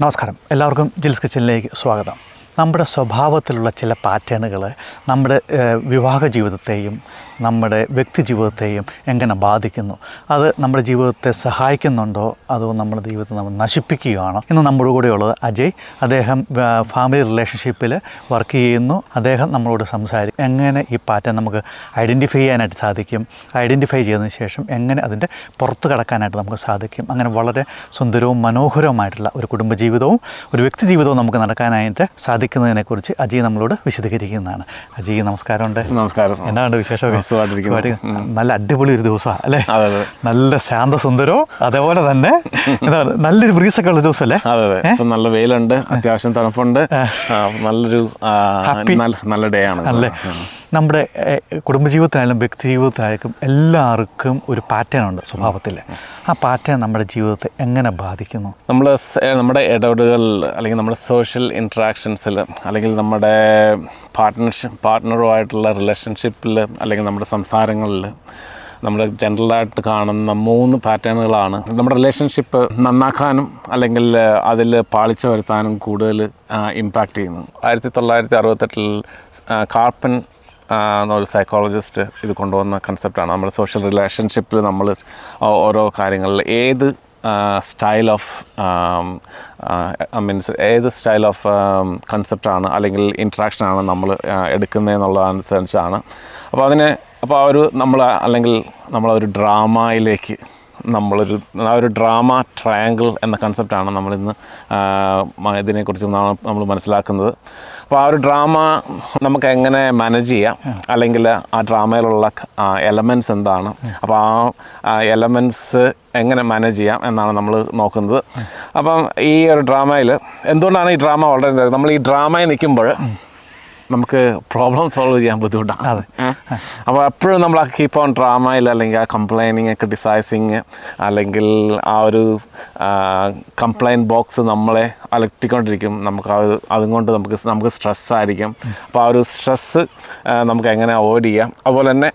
നമസ്കാരം, എല്ലാവർക്കും ജിൽസ് കിച്ചണിലേക്ക് സ്വാഗതം. നമ്മുടെ സ്വഭാവത്തിലുള്ള ചില പാറ്റേണുകൾ നമ്മുടെ വിവാഹ ജീവിതത്തെയും നമ്മുടെ വ്യക്തി ജീവിതത്തെയും എങ്ങനെ ബാധിക്കുന്നു, അത് നമ്മുടെ ജീവിതത്തെ സഹായിക്കുന്നുണ്ടോ അതോ നമ്മുടെ ജീവിതത്തെ നമ്മൾ നശിപ്പിക്കുകയാണോ? ഇന്ന് നമ്മുടെ കൂടെയുള്ളത് അജയ്. അദ്ദേഹം ഫാമിലി റിലേഷൻഷിപ്പിൽ വർക്ക് ചെയ്യുന്നു. അദ്ദേഹം നമ്മളോട് സംസാരിക്കും എങ്ങനെ ഈ പാറ്റേൺ നമുക്ക് ഐഡൻറ്റിഫൈ ചെയ്യാനായിട്ട് സാധിക്കും, ഐഡൻറ്റിഫൈ ചെയ്തതിന് ശേഷം എങ്ങനെ അതിൻ്റെ പുറത്ത് കടക്കാനായിട്ട് നമുക്ക് സാധിക്കും. അങ്ങനെ വളരെ സുന്ദരവും മനോഹരവുമായിട്ടുള്ള ഒരു കുടുംബജീവിതവും ഒരു വ്യക്തി ജീവിതവും നമുക്ക് നടക്കാനായിട്ട് സാധിക്കുന്നതിനെക്കുറിച്ച് അജയ് നമ്മളോട് വിശദീകരിക്കുന്നതാണ്. അജയ് നമസ്കാരമുണ്ട്. നമസ്കാരം. എന്താണ് വിശേഷം? നല്ല അടിപൊളി ഒരു ദിവസമാണ് അല്ലേ? നല്ല ശാന്തസുന്ദരവും അതേപോലെ തന്നെ എന്താണ് നല്ലൊരു ബ്രീസൊക്കെ ഉള്ള ദിവസം അല്ലേ? അതെ, നല്ല വെയിലുണ്ട്, അത്യാവശ്യം തണുപ്പുണ്ട്, നല്ലൊരു നല്ല ഡേ ആണ് അല്ലേ? നമ്മുടെ കുടുംബജീവിതത്തിനായാലും വ്യക്തി ജീവിതത്തിനായാലും എല്ലാവർക്കും ഒരു പാറ്റേൺ ഉണ്ട് സ്വഭാവത്തിൽ. ആ പാറ്റേൺ നമ്മുടെ ജീവിതത്തെ എങ്ങനെ ബാധിക്കുന്നു? നമ്മുടെ ഇടപെടലുകളിൽ അല്ലെങ്കിൽ നമ്മുടെ സോഷ്യൽ ഇൻട്രാക്ഷൻസിൽ അല്ലെങ്കിൽ നമ്മുടെ പാർട്ട്ണറുമായിട്ടുള്ള റിലേഷൻഷിപ്പിൽ അല്ലെങ്കിൽ നമ്മുടെ സംസാരങ്ങളിൽ നമ്മൾ ജനറലായിട്ട് കാണുന്ന 3 പാറ്റേണുകളാണ് നമ്മുടെ റിലേഷൻഷിപ്പ് നന്നാക്കാനും അല്ലെങ്കിൽ അതിൽ പാളിച്ച വരുത്താനും കൂടുതൽ ഇമ്പാക്റ്റ് ചെയ്യുന്നത്. 1968 കാർപ്പൻ എന്നൊരു സൈക്കോളജിസ്റ്റ് ഇത് കൊണ്ടുവന്ന കൺസെപ്റ്റാണ്. നമ്മുടെ സോഷ്യൽ റിലേഷൻഷിപ്പിൽ നമ്മൾ ഓരോ കാര്യങ്ങളിൽ ഏത് സ്റ്റൈൽ ഓഫ് ഏത് സ്റ്റൈൽ ഓഫ് കൺസെപ്റ്റാണ് അല്ലെങ്കിൽ ഇൻട്രാക്ഷനാണ് നമ്മൾ എടുക്കുന്നതെന്നുള്ളതനുസരിച്ചാണ്. അപ്പോൾ നമ്മളൊരു ഡ്രാമയിലേക്ക് ഒരു ഡ്രാമ ട്രയാങ്കിൾ എന്ന കൺസെപ്റ്റാണ് നമ്മളിന്ന് ഇതിനെക്കുറിച്ച് നമ്മൾ മനസ്സിലാക്കുന്നത്. അപ്പോൾ ആ ഒരു ഡ്രാമ നമുക്ക് എങ്ങനെ മാനേജ് ചെയ്യാം, അല്ലെങ്കിൽ ആ ഡ്രാമയിലുള്ള എലമെൻറ്റ്സ് എന്താണ്, അപ്പോൾ ആ എലമെൻറ്റ്സ് എങ്ങനെ മാനേജ് ചെയ്യാം എന്നാണ് നമ്മൾ നോക്കുന്നത്. അപ്പം ഈ ഒരു ഡ്രാമയിൽ എന്തുകൊണ്ടാണ് ഈ ഡ്രാമ വളരെ നമ്മൾ ഈ ഡ്രാമയിൽ നിൽക്കുമ്പോൾ നമുക്ക് പ്രോബ്ലം സോൾവ് ചെയ്യാൻ ബുദ്ധിമുട്ടാണ്. അപ്പോൾ എപ്പോഴും നമ്മൾ ആ കീപ്പ് ഓൺ ഡ്രാമയിൽ അല്ലെങ്കിൽ ആ കംപ്ലൈനിങ്, ക്രിട്ടിസൈസിങ് അല്ലെങ്കിൽ ആ ഒരു കംപ്ലൈൻറ്റ് ബോക്സ് നമ്മളെ അലട്ടിക്കൊണ്ടിരിക്കും. അതുകൊണ്ട് നമുക്ക് സ്ട്രെസ്സായിരിക്കും. അപ്പോൾ ആ ഒരു സ്ട്രെസ്സ് നമുക്ക് എങ്ങനെ അവോയ്ഡ് ചെയ്യാം. അതുപോലെ തന്നെ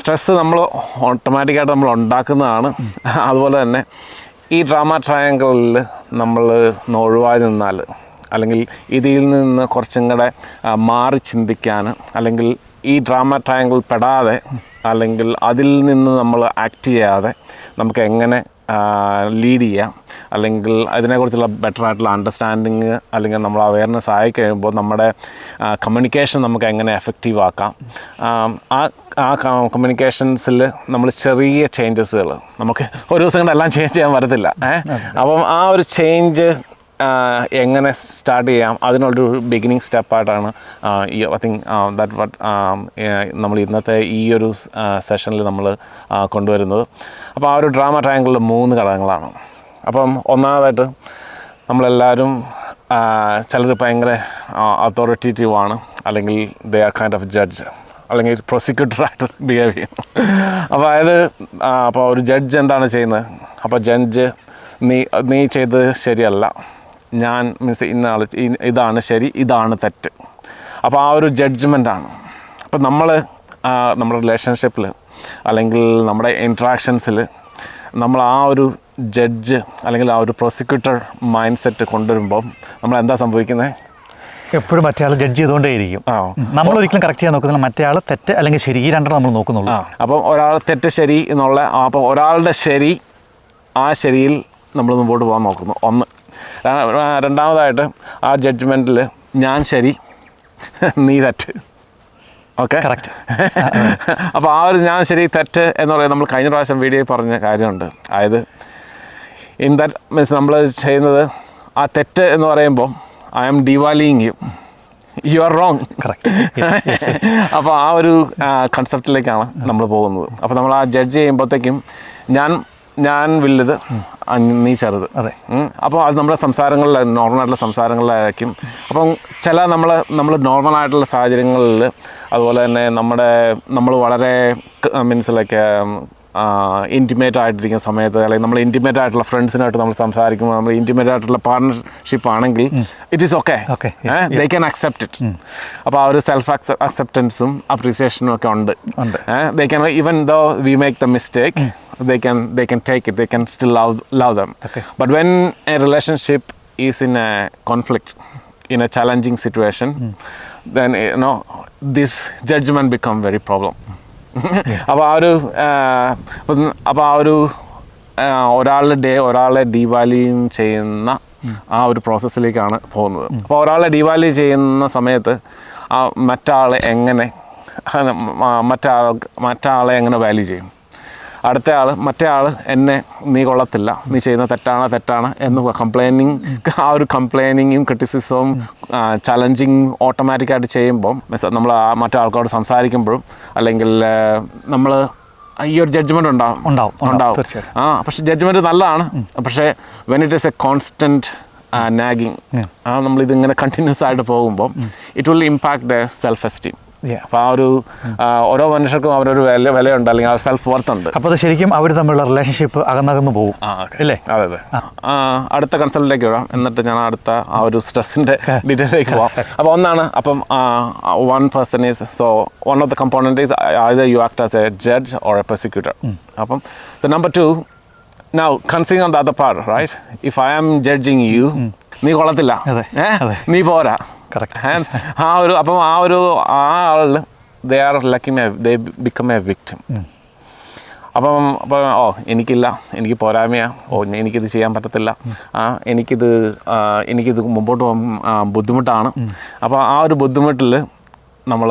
സ്ട്രെസ്സ് നമ്മൾ ഓട്ടോമാറ്റിക്കായിട്ട് നമ്മൾ ഉണ്ടാക്കുന്നതാണ്. അതുപോലെ തന്നെ ഈ ഡ്രാമ ട്രയാങ്കിളിൽ നമ്മൾ ഒഴിവായി നിന്നാൽ അല്ലെങ്കിൽ ഇതിൽ നിന്ന് കുറച്ചും കൂടെ മാറി ചിന്തിക്കാൻ, അല്ലെങ്കിൽ ഈ ഡ്രാമ ട്രയാങ്കിൾ പെടാതെ അല്ലെങ്കിൽ അതിൽ നിന്ന് നമ്മൾ ആക്ട് ചെയ്യാതെ നമുക്ക് എങ്ങനെ ലീഡ് ചെയ്യാം, അല്ലെങ്കിൽ അതിനെക്കുറിച്ചുള്ള ബെറ്റർ ആയിട്ടുള്ള അണ്ടർസ്റ്റാൻഡിങ് അല്ലെങ്കിൽ നമ്മൾ അവയർനെസ് ആയി കഴിയുമ്പോൾ നമ്മുടെ കമ്മ്യൂണിക്കേഷൻ നമുക്ക് എങ്ങനെ എഫക്റ്റീവ് ആക്കാം. ആ കമ്മ്യൂണിക്കേഷൻസിൽ നമ്മൾ ചെറിയ ചേഞ്ചസുകൾ നമുക്ക് ഒരു ദിവസം കൊണ്ട് എല്ലാം ചേഞ്ച് ചെയ്യാൻ പറ്റത്തില്ല. അപ്പം ആ ഒരു ചേഞ്ച് എങ്ങനെ സ്റ്റാർട്ട് ചെയ്യാം, അതിനുള്ളൊരു ബിഗിനിങ് സ്റ്റെപ്പായിട്ടാണ് ഐ തിങ്ക് ദാറ്റ് വാട്ട് നമ്മൾ ഇന്നത്തെ ഈ ഒരു സെഷനിൽ നമ്മൾ കൊണ്ടുവരുന്നത്. അപ്പോൾ ആ ഒരു ഡ്രാമ ട്രയാങ്കിളിൽ 3 ഘടകങ്ങളാണ്. അപ്പം ഒന്നാമതായിട്ട് നമ്മളെല്ലാവരും ചിലർ ഭയങ്കര അതോറിറ്റേറ്റീവ് ആണ്, അല്ലെങ്കിൽ they are kind of judge, അല്ലെങ്കിൽ പ്രോസിക്യൂട്ടറായിട്ട് ബിഹേവ് ചെയ്യും. അപ്പോൾ ഒരു ജഡ്ജ് എന്താണ് ചെയ്യുന്നത്? അപ്പോൾ ജഡ്ജ് നീ ചെയ്തത് ശരിയല്ല, ഞാൻ ഇതാണ് ശരി, ഇതാണ് തെറ്റ്. അപ്പോൾ ആ ഒരു ജഡ്ജ്മെൻറ്റാണ്. അപ്പോൾ നമ്മുടെ റിലേഷൻഷിപ്പിൽ അല്ലെങ്കിൽ നമ്മുടെ ഇൻട്രാക്ഷൻസിൽ നമ്മൾ ആ ഒരു ജഡ്ജ് അല്ലെങ്കിൽ ആ ഒരു പ്രോസിക്യൂട്ടർ മൈൻഡ് സെറ്റ് കൊണ്ടുവരുമ്പോൾ നമ്മൾ എന്താ സംഭവിക്കുന്നത്? എപ്പോഴും മറ്റേ ആൾ ജഡ്ജ് ചെയ്തുകൊണ്ടേയിരിക്കും. നമ്മൾ ഒരിക്കലും കറക്റ്റ് ചെയ്യാൻ നോക്കുന്നില്ല, മറ്റേ ആൾ തെറ്റ് അല്ലെങ്കിൽ ശരി, ഈ രണ്ടെണ്ണം നമ്മൾ നോക്കുന്നുള്ളൂ. അപ്പം ഒരാൾ തെറ്റ് ശരി എന്നുള്ള അപ്പം ഒരാളുടെ ശരി, ആ ശരിയിൽ നമ്മൾ മുമ്പോട്ട് പോകാൻ നോക്കുന്നു. ഒന്ന്. രണ്ടാമതായിട്ട് ആ ജഡ്ജ്മെൻറ്റിൽ ഞാൻ ശരി, നീ തെറ്റ്. Okay, correct. അപ്പോൾ ആ ഒരു ഞാൻ ശരി തെറ്റ് എന്ന് പറയുന്നത് നമ്മൾ കഴിഞ്ഞ പ്രാവശ്യം വീഡിയോയിൽ പറഞ്ഞ കാര്യമുണ്ട്. അതായത് ഇൻ ദാറ്റ് മീൻസ് നമ്മൾ ചെയ്യുന്നത് ആ തെറ്റ് എന്ന് പറയുമ്പോൾ I am devaluing you are wrong. അപ്പോൾ ആ ഒരു കൺസെപ്റ്റിലേക്കാണ് നമ്മൾ പോകുന്നത്. അപ്പോൾ നമ്മൾ ആ ജഡ്ജ് ചെയ്യുമ്പോഴത്തേക്കും ഞാൻ വലുത്, നീ ചെറുത്. അതെ. അപ്പോൾ അത് നമ്മുടെ നോർമലായിട്ടുള്ള സംസാരങ്ങളിലായിരിക്കും. അപ്പം നമ്മൾ നോർമലായിട്ടുള്ള സാഹചര്യങ്ങളിൽ, അതുപോലെ തന്നെ നമ്മൾ വളരെ മീൻസ് ലൈക്ക് ഇൻറ്റിമേറ്റ് ആയിട്ടിരിക്കുന്ന സമയത്ത്, അല്ലെങ്കിൽ നമ്മൾ ഇൻറ്റിമേറ്റ് ആയിട്ടുള്ള ഫ്രണ്ട്സിനായിട്ട് നമ്മൾ സംസാരിക്കുമ്പോൾ, നമ്മൾ ഇൻറ്റിമേറ്റ് ആയിട്ടുള്ള പാർട്ട്ണർഷിപ്പ് ആണെങ്കിൽ it is okay, they can accept it. അപ്പോൾ ആ ഒരു സെൽഫ് അക്സെപ്റ്റൻസും അപ്രീസിയേഷനും ഒക്കെ ഉണ്ട്. They can even though we make the mistake, they can take it, they can still love them. But when a relationship is in a conflict, in a challenging situation, then this judgment become very problem. അപ്പോൾ ആ ഒരു ഒരാളെ ഡീവാല്യൂ ചെയ്യുന്ന ആ ഒരു പ്രോസസ്സിലേക്കാണ് പോകുന്നത്. അപ്പോൾ ഒരാളെ ഡീവാല്യൂ ചെയ്യുന്ന സമയത്ത് മറ്റാളെ എങ്ങനെ വാല്യൂ ചെയ്യും? മറ്റേ ആൾ എന്നെ നീ കൊള്ളത്തില്ല, നീ ചെയ്യുന്ന തെറ്റാണ് എന്ന് ആ ഒരു കംപ്ലൈനിങ്ങും ക്രിറ്റിസിസവും ചലഞ്ചിങ് ഓട്ടോമാറ്റിക്കായിട്ട് ചെയ്യുമ്പം നമ്മൾ മറ്റേ ആൾക്കാരോട് സംസാരിക്കുമ്പോഴും അല്ലെങ്കിൽ നമ്മൾ ഈ ഒരു ജഡ്ജ്മെൻ്റ് ഉണ്ടാവും. പക്ഷെ ജഡ്ജ്മെൻറ്റ് നല്ലതാണ്. പക്ഷേ when it is a constant nagging, നമ്മളിതിങ്ങനെ കണ്ടിന്യൂസ് ആയിട്ട് പോകുമ്പോൾ it will impact the self esteem. അപ്പോൾ ആ ഒരു ഓരോ മനുഷ്യർക്കും അവരൊരു വിലയുണ്ട്, അല്ലെങ്കിൽ ആ സെൽഫ് വർത്ത് ഉണ്ട്. അപ്പോൾ അത് ശരിക്കും അവർ തമ്മിലുള്ള റിലേഷൻഷിപ്പ് അകന്നകന്നു പോകും അല്ലേ? അതെ. അടുത്ത കൺസൾട്ടിലേക്ക് വരാം, എന്നിട്ട് ഞാൻ അടുത്ത ആ ഒരു സ്ട്രെസ്സിൻ്റെ ഡീറ്റെയിലേക്ക് പോവാം. അപ്പോൾ ഒന്നാണ്, അപ്പം one person is one of the component is either you act as a judge or a persecutor. അപ്പം number 2, now considering on the other part, right? If I am judging you, നീ കൊള്ളത്തില്ല, നീ പോരാ, അപ്പം ആ ആളിൽ they become a victim. അപ്പം എനിക്ക് പോരായ്മയാ, എനിക്കിത് ചെയ്യാൻ പറ്റത്തില്ല, എനിക്കിത് മുമ്പോട്ട് പോകാൻ ബുദ്ധിമുട്ടാണ്. അപ്പോൾ ആ ഒരു ബുദ്ധിമുട്ടിൽ നമ്മൾ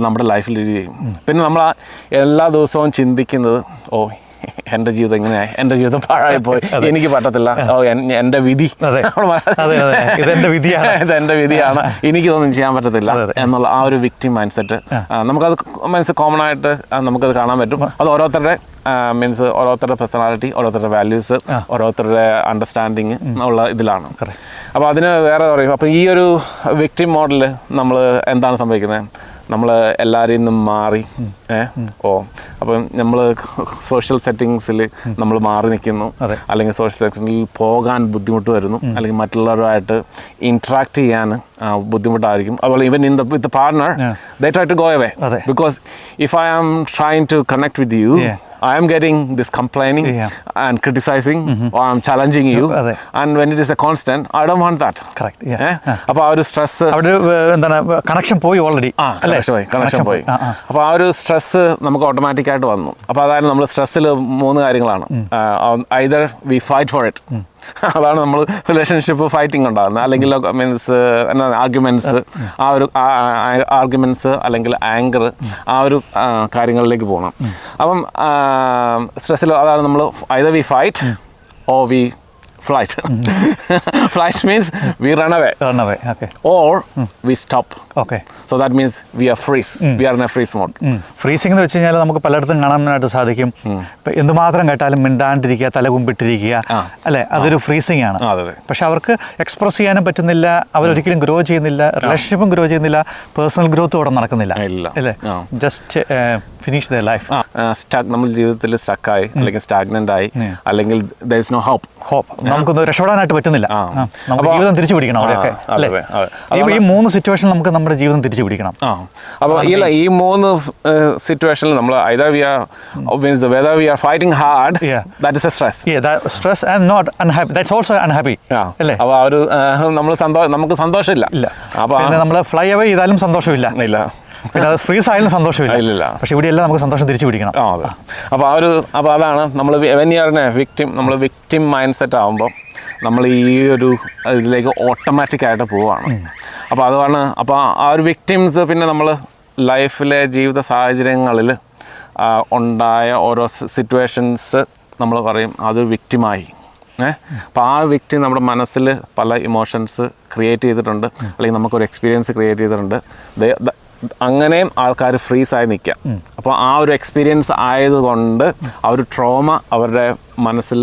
നമ്മുടെ ലൈഫിൽ ചെയ്യും. പിന്നെ നമ്മൾ എല്ലാ ദിവസവും ചിന്തിക്കുന്നത് എൻ്റെ ജീവിതം എങ്ങനെയായി, എൻ്റെ ജീവിതം പാഴായിപ്പോയി, എനിക്ക് പറ്റത്തില്ല, എൻ്റെ വിധി, ഇതെൻ്റെ വിധിയാണ്, എനിക്കിതൊന്നും ചെയ്യാൻ പറ്റത്തില്ല എന്നുള്ള ആ ഒരു വിക്ടിം മൈൻഡ് സെറ്റ് നമുക്കത് കോമൺ ആയിട്ട് നമുക്കത് കാണാൻ പറ്റും. അത് ഓരോരുത്തരുടെ ഓരോരുത്തരുടെ പേഴ്സണാലിറ്റി, ഓരോരുത്തരുടെ വാല്യൂസ്, ഓരോരുത്തരുടെ അണ്ടർസ്റ്റാൻഡിങ് ഉള്ള ഇതിലാണ്. അപ്പോൾ അതിന് വേറെ പറയും. അപ്പോൾ ഈ ഒരു വിക്ടിം മോഡൽ നമ്മൾ എന്താണ് സംഭവിക്കുന്നത്? നമ്മൾ എല്ലാവരെയും നിന്നും മാറി അപ്പം നമ്മൾ സോഷ്യൽ സെറ്റിങ്സിൽ നമ്മൾ മാറി നിൽക്കുന്നു, അല്ലെങ്കിൽ സോഷ്യൽ സെറ്റിങ്ങിൽ പോകാൻ ബുദ്ധിമുട്ട് വരുന്നു, അല്ലെങ്കിൽ മറ്റുള്ളവരുമായിട്ട് ഇൻട്രാക്ട് ചെയ്യാൻ ബുദ്ധിമുട്ടായിരിക്കും. അതുപോലെ even with the partner they try to go away, because if I am trying to connect with you, I am getting this complaining and criticizing, or I am challenging you, and when it is a constant, I don't want that. Correct. അപ്പോൾ ആ ഒരു stress, അവിടെ എന്താണ് connection പോയി already, connection പോയി. അപ്പോൾ ആ ഒരു സ്ട്രെസ് നമുക്ക് ഓട്ടോമാറ്റിക്കായിട്ട് വന്നു. അപ്പോൾ അതായത് നമ്മൾ സ്ട്രെസ്സിൽ 3 കാര്യങ്ങളാണ്. either we fight for it, അതാണ് നമ്മൾ റിലേഷൻഷിപ്പ് ഫൈറ്റിംഗ് ഉണ്ടാകുന്നത്, അല്ലെങ്കിൽ ആർഗ്യുമെൻറ്റ്സ്, ആർഗ്യുമെൻറ്റ്സ് അല്ലെങ്കിൽ ആങ്കർ, ആ ഒരു കാര്യങ്ങളിലേക്ക് പോകണം. അപ്പം സ്ട്രെസ്സിൽ അതാണ് നമ്മൾ either we fight or we flight. Flight means we run away, okay, or we stop. Okay, so that means we are freeze. We are in a freeze mode. Freezing എന്ന് വെച്ച് കഴിഞ്ഞാൽ നമുക്ക് പലയിടത്തും കാണാനായിട്ട് സാധിക്കും. ഇപ്പം എന്തുമാത്രം കേട്ടാലും മിണ്ടാണ്ടിരിക്കുക, തലകുമ്പിട്ടിരിക്കുക, അല്ലേ? അതൊരു ഫ്രീസിംഗ് ആണ്. പക്ഷെ അവർക്ക് എക്സ്പ്രസ് ചെയ്യാനും പറ്റുന്നില്ല, അവരൊരിക്കലും ഗ്രോ ചെയ്യുന്നില്ല, റിലേഷൻഷിപ്പും ഗ്രോ ചെയ്യുന്നില്ല, പേഴ്സണൽ ഗ്രോത്തും അവിടെ നടക്കുന്നില്ല, അല്ലേ? Just finish the life. നമ്മൾ ജീവിതത്തിൽ സ്റ്റക്കായി, അല്ലെങ്കിൽ സ്റ്റാഗ്നന്റ് ആയി, അല്ലെങ്കിൽ there is no hope. നമുക്കൊന്ന് രക്ഷപ്പെടാനായിട്ട് പറ്റുന്നില്ല. നമുക്ക് ജീവിതം തിരിച്ചു പിടിക്കണം അവിടെയൊക്കെ, അല്ലേ? ഈ 3 സിറ്റുവേഷൻ നമുക്ക് നമ്മുടെ ജീവിതം തിരിച്ചു പിടിക്കണം. അപ്പോൾ ഈ 3 സിറ്റുവേഷനിൽ നമ്മൾ either we are whether we are fighting hard, that is a stress. Stress and not unhappy, that's also unhappy, അല്ലേ? അപ്പോൾ ആ ഒരു നമുക്ക് സന്തോഷമില്ല. അപ്പോൾ നമ്മൾ ഫ്ലൈ അവേ ചെയ്താലും സന്തോഷമില്ല, പിന്നെ അത് ഫ്രീസ് ആയാലും സന്തോഷമില്ല. പക്ഷെ ഇവിടെയെല്ലാം നമുക്ക് സന്തോഷം തിരിച്ചു പിടിക്കണം. അപ്പോൾ അതാണ് നമ്മൾ നമ്മൾ വിക്ടിം മൈൻഡ് സെറ്റ് ആകുമ്പോൾ നമ്മൾ ഈ ഒരു ഇതിലേക്ക് ഓട്ടോമാറ്റിക്കായിട്ട് പോവുകയാണ്. അപ്പോൾ അതാണ്. അപ്പോൾ ആ ഒരു വിക്ടിംസ് പിന്നെ നമ്മൾ ലൈഫിലെ ജീവിത സാഹചര്യങ്ങളിൽ ഉണ്ടായ ഓരോ സിറ്റുവേഷൻസ് നമ്മൾ പറയും അതൊരു വിക്ടിമായി. അപ്പോൾ ആ വ്യക്തി നമ്മുടെ മനസ്സിൽ പല ഇമോഷൻസ് ക്രിയേറ്റ് ചെയ്തിട്ടുണ്ട്, അല്ലെങ്കിൽ നമുക്കൊരു എക്സ്പീരിയൻസ് ക്രിയേറ്റ് ചെയ്തിട്ടുണ്ട്. അങ്ങനെയും ആൾക്കാർ ഫ്രീസായി നിൽക്കാം. അപ്പോൾ ആ ഒരു എക്സ്പീരിയൻസ് ആയതുകൊണ്ട് ആ ഒരു ട്രോമ അവരുടെ മനസ്സിൽ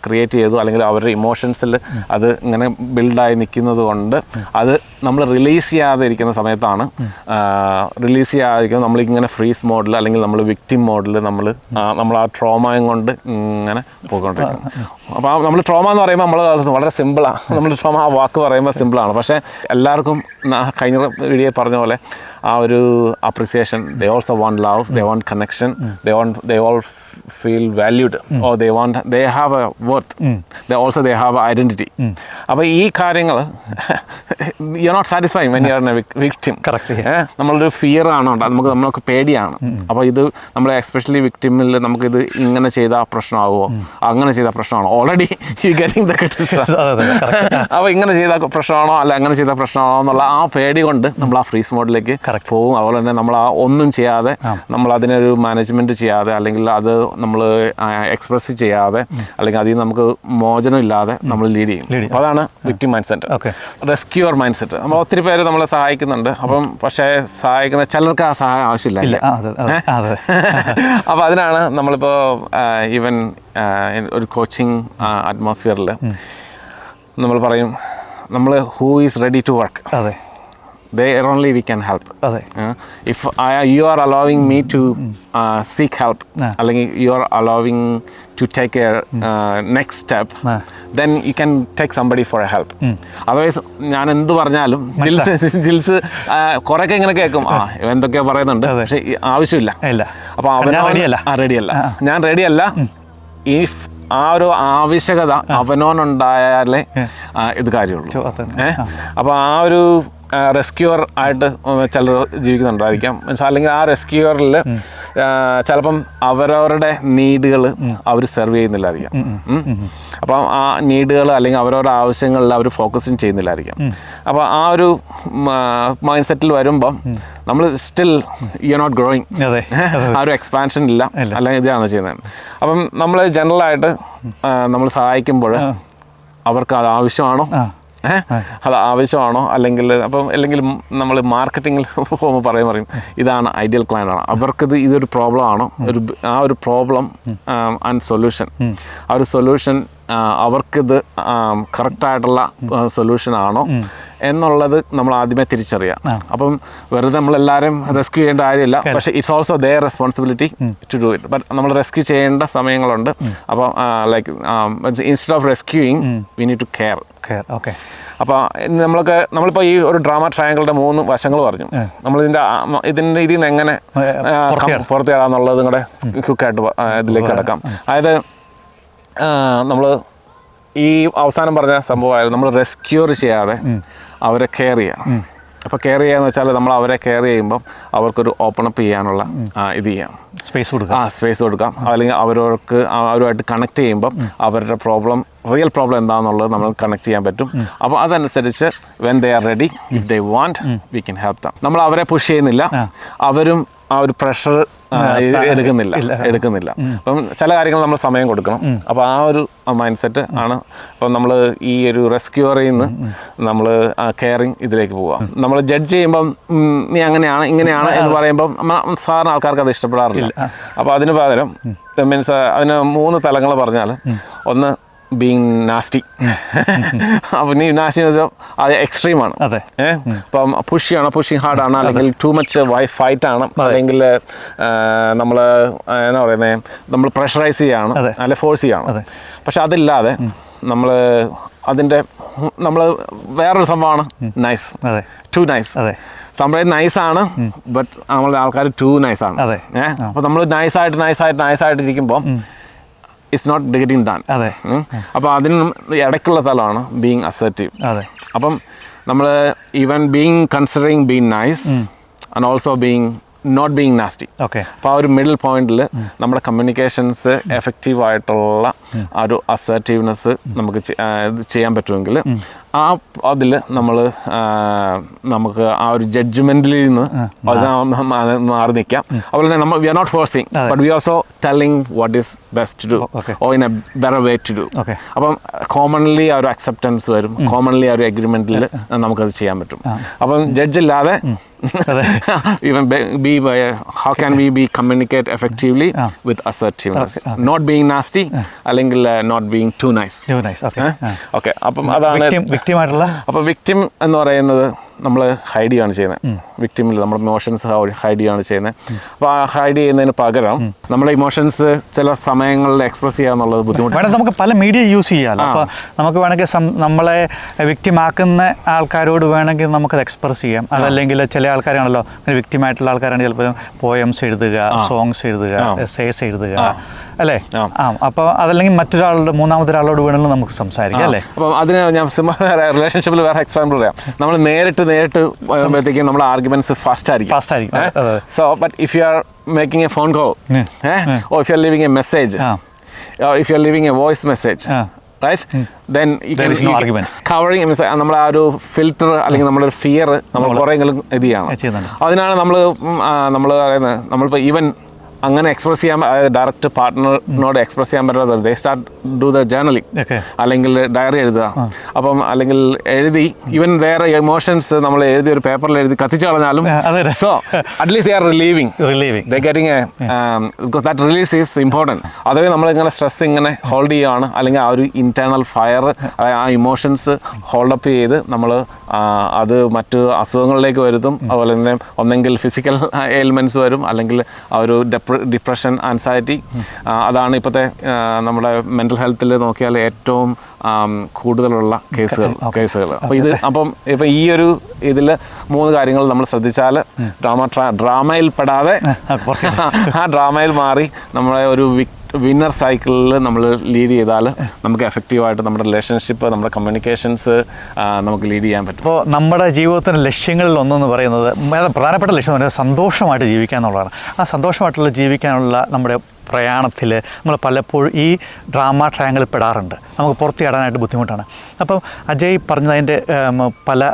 ക്രിയേറ്റ് ചെയ്തു, അല്ലെങ്കിൽ അവരുടെ ഇമോഷൻസിൽ അത് ഇങ്ങനെ ബിൽഡായി നിൽക്കുന്നത് കൊണ്ട് അത് നമ്മൾ റിലീസ് ചെയ്യാതെ ഇരിക്കുന്ന സമയത്താണ് നമ്മളിങ്ങനെ ഫ്രീസ് മോഡിൽ, അല്ലെങ്കിൽ നമ്മൾ വിക്ടിം മോഡിൽ നമ്മൾ ആ ട്രോമയും കൊണ്ട് ഇങ്ങനെ പോയിക്കൊണ്ടിരിക്കും. അപ്പോൾ നമ്മൾ ട്രോമ എന്ന് പറയുമ്പോൾ നമ്മൾ വളരെ സിമ്പിളാണ്, നമ്മൾ ട്രോമ ആ വാക്ക് പറയുമ്പോൾ സിമ്പിളാണ്. പക്ഷേ എല്ലാവർക്കും കഴിഞ്ഞ വീഡിയോ പറഞ്ഞ പോലെ ആ ഒരു appreciation, they also want love, they want connection, they all feel valued, or they want bond, they have a worth, also they have identity. അപ്പോൾ ഈ കാര്യങ്ങൾ you are not satisfying when you are a victim. നമ്മളൊരു fear ആണ്, നമുക്ക് പേടിയാണ്. അപ്പോൾ ഇത് നമ്മൾ എസ്പെഷ്യലി വിക്ടിമിൽ നമുക്കിത് ഇങ്ങനെ ചെയ്താൽ പ്രശ്നമാകുമോ, അങ്ങനെ ചെയ്താൽ പ്രശ്നമാണോ, already you getting the criticism. അപ്പോൾ ഇങ്ങനെ ചെയ്താൽ പ്രശ്നമാണോ അല്ല അങ്ങനെ ചെയ്താൽ പ്രശ്നമാണോ എന്നുള്ള ആ പേടി കൊണ്ട് നമ്മൾ ആ ഫ്രീസ് മോഡിലേക്ക് പോകും. അതുപോലെ തന്നെ നമ്മൾ ആ ഒന്നും ചെയ്യാതെ, നമ്മൾ അതിനൊരു മാനേജ്മെൻറ്റ് ചെയ്യാതെ, അല്ലെങ്കിൽ അത് നമ്മൾ എക്സ്പ്രസ് ചെയ്യാതെ, അല്ലെങ്കിൽ അതിൽ നമുക്ക് മോചനം ഇല്ലാതെ നമ്മൾ ലീഡ് ചെയ്യും. അപ്പോൾ അതാണ് victim mind set. Rescuer mind set. നമ്മൾ ഒത്തിരി പേര് നമ്മളെ സഹായിക്കുന്നുണ്ട്. അപ്പം പക്ഷേ സഹായിക്കുന്ന ചിലർക്ക് ആ സഹായം ആവശ്യമില്ല. അപ്പോൾ അതിനാണ് നമ്മളിപ്പോൾ ഈവൻ ഒരു കോച്ചിങ് അറ്റ്മോസ്ഫിയറിൽ നമ്മൾ പറയും, നമ്മൾ who is ready to work, there only we can help. If you are allowing me to seek help, അല്ലെങ്കിൽ you are allowing to take a next step, then you can take somebody for a help. Otherwise ഞാൻ എന്ത് പറഞ്ഞാലും ജിൽസ് കുറേയൊക്കെ ഇങ്ങനെ കേൾക്കും, എന്തൊക്കെയോ പറയുന്നുണ്ട്, പക്ഷേ ആവശ്യമില്ല. അപ്പോൾ റെഡിയല്ല, ഞാൻ റെഡിയല്ല. ഇഫ് ആ ഒരു ആവശ്യകത അവനോനുണ്ടായാലേ ഇത് കാര്യമുള്ളൂ. അപ്പോൾ ആ ഒരു റെസ്ക്യൂർ ആയിട്ട് ചിലർ ജീവിക്കുന്നുണ്ടായിരിക്കാം. അല്ലെങ്കിൽ ആ റെസ്ക്യൂറിൽ ചിലപ്പം അവരവരുടെ നീഡുകൾ അവർ സെർവ് ചെയ്യുന്നില്ലായിരിക്കാം. അപ്പം ആ നീഡുകൾ അല്ലെങ്കിൽ അവരവരുടെ ആവശ്യങ്ങളിൽ അവർ ഫോക്കസും ചെയ്യുന്നില്ലായിരിക്കാം. അപ്പോൾ ആ ഒരു മൈൻഡ് സെറ്റിൽ വരുമ്പം നമ്മൾ still you are not growing, ആ ഒരു എക്സ്പാൻഷൻ ഇല്ല, അല്ലെങ്കിൽ ഇതാണ് ചെയ്യുന്നത്. അപ്പം നമ്മൾ ജനറലായിട്ട് നമ്മൾ സഹായിക്കുമ്പോൾ അവർക്ക് അത് ആവശ്യമാണോ, അത് ആവശ്യമാണോ, അല്ലെങ്കിൽ നമ്മൾ മാർക്കറ്റിങ്ങിൽ പോകുമ്പോൾ പറയും ഇതാണ് ഐഡിയൽ ക്ലയൻ്റ് ആണ്, അവർക്കിത് ഇതൊരു പ്രോബ്ലം ആണോ, ആ ഒരു പ്രോബ്ലം ആൻഡ് സൊല്യൂഷൻ, ആ ഒരു സൊല്യൂഷൻ അവർക്കിത് കറക്റ്റായിട്ടുള്ള സൊല്യൂഷനാണോ എന്നുള്ളത് നമ്മൾ ആദ്യമേ തിരിച്ചറിയാം. അപ്പം വെറുതെ നമ്മളെല്ലാവരും റെസ്ക്യൂ ചെയ്യേണ്ട കാര്യമില്ല, പക്ഷേ it's also their responsibility to do it. But നമ്മൾ റെസ്ക്യൂ ചെയ്യേണ്ട സമയങ്ങളുണ്ട്. അപ്പം like instead of rescuing we need to care. അപ്പോൾ നമ്മളിപ്പോൾ ഈ ഒരു ഡ്രാമ ട്രയാങ്കിളുടെ 3 വശങ്ങൾ പറഞ്ഞു. ഇതിൽ നിന്ന് എങ്ങനെ പുറത്തു ചാടാന്നുള്ളതും കൂടെ ക്വിക്കായിട്ട് ഇതിലേക്ക് കിടക്കാം. അതായത് നമ്മൾ ഈ അവസാനം പറഞ്ഞ സംഭവമായിരുന്നു, നമ്മൾ റെസ്ക്യൂർ ചെയ്യാതെ അവരെ കെയർ ചെയ്യുക. അപ്പോൾ കെയർ ചെയ്യാന്ന് വെച്ചാൽ നമ്മൾ അവരെ കെയർ ചെയ്യുമ്പം അവർക്കൊരു ഓപ്പൺ അപ്പ് ചെയ്യാനുള്ള ഇത് ചെയ്യാം, സ്പേസ് കൊടുക്കാം. അല്ലെങ്കിൽ അവരുമായിട്ട് കണക്ട് ചെയ്യുമ്പം അവരുടെ റിയൽ പ്രോബ്ലം എന്താണെന്നുള്ളത് നമ്മൾ കണക്ട് ചെയ്യാൻ പറ്റും. അപ്പോൾ അതനുസരിച്ച് when they are ready, if they want, we can help them. നമ്മൾ അവരെ പുഷ് ചെയ്യുന്നില്ല, അവരും ആ ഒരു പ്രഷർ എടുക്കുന്നില്ല. അപ്പം ചില കാര്യങ്ങൾ നമ്മൾ സമയം കൊടുക്കണം. അപ്പോൾ ആ ഒരു മൈൻഡ് സെറ്റ് ആണ്. അപ്പം നമ്മൾ ഈ ഒരു റെസ്ക്യൂറിൽ നിന്ന് നമ്മൾ കെയറിങ് ഇതിലേക്ക് പോവാം. നമ്മൾ ജഡ്ജ് ചെയ്യുമ്പം നീ അങ്ങനെയാണ് ഇങ്ങനെയാണ് എന്ന് പറയുമ്പം സാധാരണ ആൾക്കാർക്ക് അത് ഇഷ്ടപ്പെടാറില്ല. അപ്പോൾ അതിന് പകരം മീൻസ് അതിന് 3 തലങ്ങൾ പറഞ്ഞാൽ, ഒന്ന് ബീങ് നാസ്റ്റി. അപ്പം ഈ നാസ്റ്റി എന്ന് വെച്ചാൽ അത് എക്സ്ട്രീമാണ്. അപ്പം പുഷിങ് ഹാർഡാണ്, അല്ലെങ്കിൽ ടു മച്ച് ഫൈറ്റ് ആണ്, അല്ലെങ്കിൽ നമ്മൾ എന്നാ പറയുന്നത്, നമ്മൾ പ്രഷറൈസ് ചെയ്യാണ്, അല്ലെങ്കിൽ ഫോഴ്സ് ചെയ്യാണ്. പക്ഷെ അതില്ലാതെ നമ്മൾ വേറൊരു സംഭവമാണ് നൈസ്, ടു നൈസ്. സംഭവം നൈസാണ്, ബട്ട് നമ്മളുടെ ആൾക്കാർ ടു നൈസാണ്. അപ്പോൾ നമ്മൾ നൈസായിട്ട് ഇരിക്കുമ്പോൾ ഇറ്റ്സ് നോട്ട് ഗെറ്റിംഗ് ഡൺ. അപ്പോൾ അതിന് ഇടയ്ക്കുള്ള സ്ഥലമാണ് ബീങ് അസർട്ടീവ്. അപ്പം നമ്മൾ even being considering being nice and also being not being nasty. അപ്പോൾ ആ ഒരു മിഡിൽ പോയിന്റിൽ നമ്മുടെ കമ്മ്യൂണിക്കേഷൻസ് എഫക്റ്റീവായിട്ടുള്ള ആ ഒരു അസർട്ടീവ്നെസ് നമുക്ക് ചെയ്യാൻ പറ്റുമെങ്കിൽ അതിൽ നമുക്ക് ആ ഒരു ജഡ്ജ്മെന്റിൽ നിന്ന് മാറി നിൽക്കാം. അതുപോലെ തന്നെ നമ്മൾ we are not forcing, but we also telling what is best to do or in a better way to do. അപ്പം കോമൺലി ആ ഒരു അക്സെപ്റ്റൻസ് വരും, കോമൺലി ആ ഒരു അഗ്രിമെന്റിൽ നമുക്കത് ചെയ്യാൻ പറ്റും. അപ്പം ജഡ്ജില്ലാതെ even how can we be communicate effectively with assertiveness, not being nasty, അല്ലെങ്കിൽ not being too nice. Okay, അപ്പം അതാണ് വിക്ടിം എന്ന് പറയുന്നത്. നമ്മൾ ഹൈഡ് ചെയ്യുകയാണ് ചെയ്യുന്നത്. വിക്ടിമിൽ നമ്മുടെ ഇമോഷൻസ് ഹൈഡ് ചെയ്യുകയാണ് ചെയ്യുന്നത്. അപ്പോൾ ആ ഹൈഡ് ചെയ്യുന്നതിന് പകരം നമ്മുടെ ഇമോഷൻസ് ചില സമയങ്ങളിൽ എക്സ്പ്രസ് ചെയ്യുക എന്നുള്ളത് ബുദ്ധിമുട്ടാണ്. വേണമെങ്കിൽ നമുക്ക് പല മീഡിയ യൂസ് ചെയ്യാമല്ലോ. അപ്പോൾ നമുക്ക് വേണമെങ്കിൽ നമ്മളെ വിക്ടിമാക്കുന്ന ആൾക്കാരോട് വേണമെങ്കിൽ നമുക്കത് എക്സ്പ്രസ് ചെയ്യാം. അതല്ലെങ്കിൽ ചില ആൾക്കാരാണല്ലോ വിക്ടിമായിട്ടുള്ള ആൾക്കാരാണ് ചിലപ്പോൾ പോയംസ് എഴുതുക, സോങ്സ് എഴുതുക, എസ്സേസ് എഴുതുക, അല്ലേ? അപ്പോൾ അതല്ലെങ്കിൽ മൂന്നാമതൊരാളോട് വേണമെങ്കിലും നമുക്ക് സംസാരിക്കാം, അല്ലേ? അപ്പം അതിന് ഞാൻ റിലേഷൻഷിപ്പിൽ വേറെ എക്സാമ്പിൾ പറയാം. നമ്മൾ നേരിട്ട് വരുമ്പോഴത്തേക്കും നമ്മുടെ ആർഗ്യുമെന്റ്സ് ഫാസ്റ്റ് ആയിരിക്കും. So but if you are making A phone call, or if you are leaving a message, or if you are leaving a voice message, right, then there is no argument. Covering നമ്മുടെ ആ ഒരു filter അല്ലെങ്കിൽ നമ്മുടെ ഒരു fear നമ്മൾ കുറേയെങ്കിലും ഇത് ചെയ്യണം. അതിനാണ് നമ്മൾ പറയുന്നത്, നമ്മളിപ്പോൾ ഈവൻ അങ്ങനെ എക്സ്പ്രസ് ചെയ്യാൻ, അതായത് ഡയറക്റ്റ് പാർട്ട്ണറിനോട് എക്സ്പ്രസ് ചെയ്യാൻ പറ്റാതെ ദേ സ്റ്റാർട്ട് ഡു ദ ജേർണലിംഗ്, അല്ലെങ്കിൽ ഡയറി എഴുതുക. അപ്പം അല്ലെങ്കിൽ എഴുതി ഈവൻ വേറെ ഇമോഷൻസ് നമ്മൾ എഴുതി ഒരു പേപ്പറിൽ എഴുതി കത്തിച്ചു കളഞ്ഞാലും, so at least they are relieving they getting because that release is important. അതുവരെ നമ്മളിങ്ങനെ സ്ട്രെസ് ഇങ്ങനെ ഹോൾഡ് ചെയ്യുകയാണ്, അല്ലെങ്കിൽ ആ ഒരു ഇൻറ്റേർണൽ ഫയർ, ആ ഇമോഷൻസ് ഹോൾഡപ്പ് ചെയ്ത് നമ്മൾ അത് മറ്റ് അസുഖങ്ങളിലേക്ക് വരുത്തും. അതുപോലെ തന്നെ ഒന്നെങ്കിൽ ഫിസിക്കൽ എയിൽമെൻറ്റ്സ് വരും, അല്ലെങ്കിൽ ആ ഒരു ഡിപ്രഷൻ, ആൻസൈറ്റി. അതാണ് ഇപ്പോഴത്തെ നമ്മുടെ മെൻ്റൽ ഹെൽത്തിൽ നോക്കിയാൽ ഏറ്റവും കൂടുതലുള്ള കേസുകൾ. അപ്പോൾ ഇപ്പം ഈ ഒരു ഇതിൽ 3 കാര്യങ്ങൾ നമ്മൾ ശ്രദ്ധിച്ചാൽ ഡ്രാമയിൽ പെടാതെ ആ ഡ്രാമയിൽ മാറി നമ്മളെ ഒരു വിന്നർ സൈക്കിളിൽ നമ്മൾ ലീഡ് ചെയ്താൽ നമുക്ക് എഫക്റ്റീവായിട്ട് നമ്മുടെ റിലേഷൻഷിപ്പ്, നമ്മുടെ കമ്മ്യൂണിക്കേഷൻസ് നമുക്ക് ലീഡ് ചെയ്യാൻ പറ്റും. അപ്പോൾ നമ്മുടെ ജീവിതത്തിൻ്റെ ലക്ഷ്യങ്ങളിൽ ഒന്നെന്ന് പറയുന്നത്, പ്രധാനപ്പെട്ട ലക്ഷ്യം എന്ന് പറയുന്നത് സന്തോഷമായിട്ട് ജീവിക്കുക എന്നുള്ളതാണ്. ആ സന്തോഷമായിട്ടുള്ള ജീവിക്കാനുള്ള നമ്മുടെ പ്രയാണത്തിൽ നമ്മൾ പലപ്പോഴും ഈ ഡ്രാമ ട്രയാങ്കിളിൽ പെടാറുണ്ട്. നമുക്ക് പുറത്ത് ചാടാനായിട്ട് ബുദ്ധിമുട്ടാണ്. അപ്പം അജയ് പറഞ്ഞതിൻ്റെ പല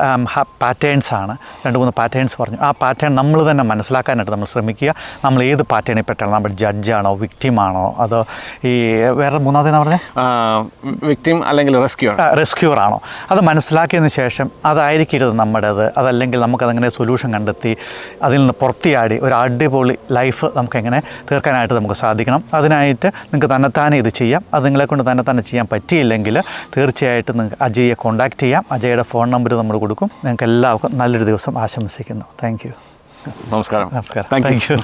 പാറ്റേൺസാണ്, 2-3 പാറ്റേൺസ് പറഞ്ഞു. ആ പാറ്റേൺ നമ്മൾ തന്നെ മനസ്സിലാക്കാനായിട്ട് നമ്മൾ ശ്രമിക്കുക. നമ്മൾ ഏത് പാറ്റേണിൽ പെട്ടാണ്, നമ്മൾ ജഡ്ജാണോ, വിക്ടിമാണോ, അതോ ഈ വേറെ മൂന്നാമതെന്ന് പറഞ്ഞാൽ വിക്ടിം അല്ലെങ്കിൽ റെസ്ക്യൂർ ആണോ, അത് മനസ്സിലാക്കിയതിന് ശേഷം അതായിരിക്കരുത് നമ്മുടേത്. അതല്ലെങ്കിൽ നമുക്കതങ്ങനെ സൊല്യൂഷൻ കണ്ടെത്തി അതിൽ നിന്ന് പുറത്തിയാടി ഒരു അടിപൊളി ലൈഫ് നമുക്കെങ്ങനെ തീർക്കാനായിട്ട് നമുക്ക് സാധിക്കും. അതിനായിട്ട് നിങ്ങൾക്ക് തന്നെത്താനെ ഇത് ചെയ്യാം. അത് നിങ്ങളെ കൊണ്ട് തന്നെ ചെയ്യാൻ പറ്റിയില്ലെങ്കിൽ തീർച്ചയായിട്ടും നിങ്ങൾക്ക് അജയെ കോൺടാക്റ്റ് ചെയ്യാം. അജയുടെ ഫോൺ നമ്പർ നമ്മൾ കൊടുക്കും. നിങ്ങൾക്ക് എല്ലാവർക്കും നല്ലൊരു ദിവസം ആശംസിക്കുന്നു. Thank you. നമസ്കാരം. Thank U.